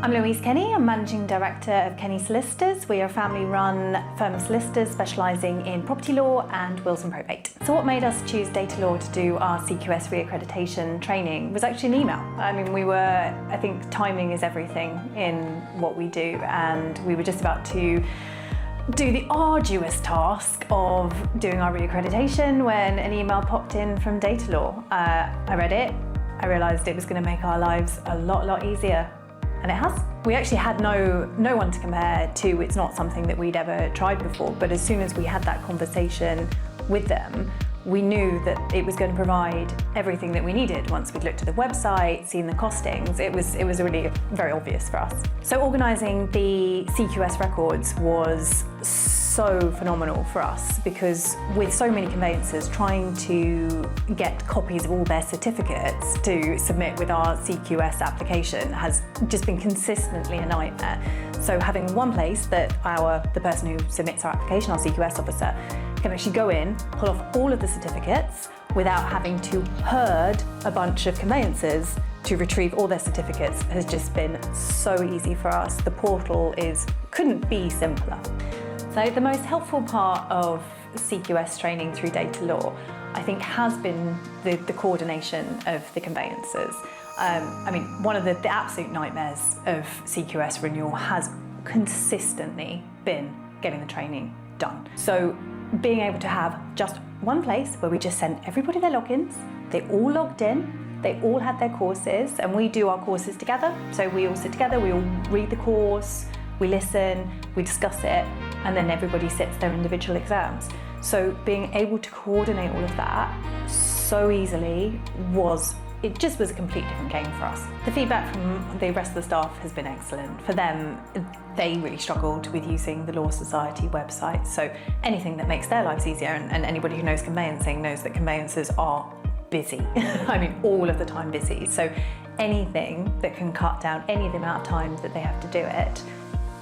I'm Louise Kenny, I'm Managing Director of Kennys Solicitors. We are a family-run firm of solicitors specialising in property law and wills and probate. So what made us choose Datalaw to do our CQS Reaccreditation training was actually an email. I think timing is everything in what we do, and we were just about to do the arduous task of doing our reaccreditation when an email popped in from Datalaw. I read it, I realised it was going to make our lives a lot easier. And it has. We actually had no one to compare to. It's not something that we'd ever tried before, but as soon as we had that conversation with them, we knew that it was going to provide everything that we needed. Once we'd looked at the website, seen the costings, it was really very obvious for us. So organising the CQS records was so phenomenal for us, because with so many conveyancers trying to get copies of all their certificates to submit with our CQS application has just been consistently a nightmare. So having one place that the person who submits our application, our CQS officer, can actually go in, pull off all of the certificates without having to herd a bunch of conveyancers to retrieve all their certificates has just been so easy for us. The portal couldn't be simpler. So the most helpful part of CQS training through Datalaw, I think, has been the coordination of the conveyancers. One of the absolute nightmares of CQS renewal has consistently been getting the training done. So being able to have just one place where we just send everybody their logins, they all logged in, they all had their courses, and we do our courses together. So we all sit together, we all read the course, we listen, we discuss it, and then everybody sits their individual exams. So being able to coordinate all of that so easily it just was a complete different game for us. The feedback from the rest of the staff has been excellent. For them, they really struggled with using the Law Society website. So anything that makes their lives easier, and anybody who knows conveyancing knows that conveyancers are busy. All of the time busy. So anything that can cut down any of the amount of time that they have to do it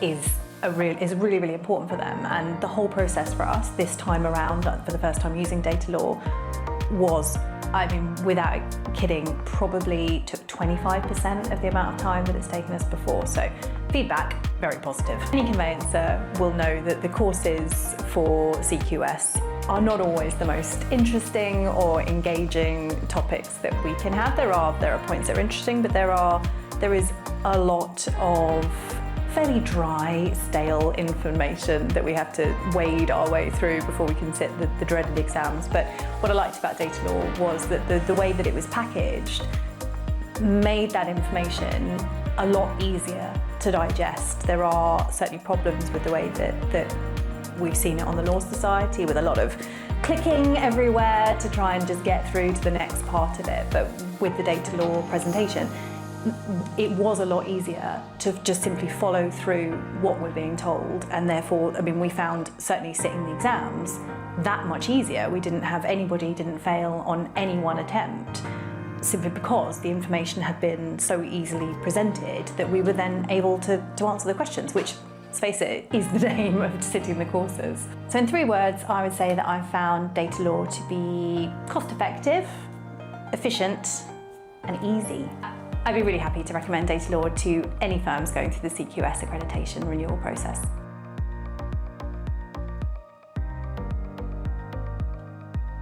is really important for them. And the whole process for us this time around, for the first time using Datalaw, was, without kidding, probably took 25% of the amount of time that it's taken us before. So feedback, very positive. Any conveyancer will know that the courses for CQS are not always the most interesting or engaging topics that we can have. There are points that are interesting, but there is a lot of fairly dry, stale information that we have to wade our way through before we can sit the dreaded exams. But what I liked about Datalaw was that the way that it was packaged made that information a lot easier to digest. There are certainly problems with the way that we've seen it on the Law Society, with a lot of clicking everywhere to try and just get through to the next part of it. But with the Datalaw presentation, it was a lot easier to just simply follow through what we're being told, and therefore, we found certainly sitting the exams that much easier. Anybody didn't fail on any one attempt, simply because the information had been so easily presented that we were then able to answer the questions, which, let's face it, is the aim of sitting the courses. So in 3 words, I would say that I found Datalaw to be cost-effective, efficient, and easy. I'd be really happy to recommend Datalaw to any firms going through the CQS accreditation renewal process.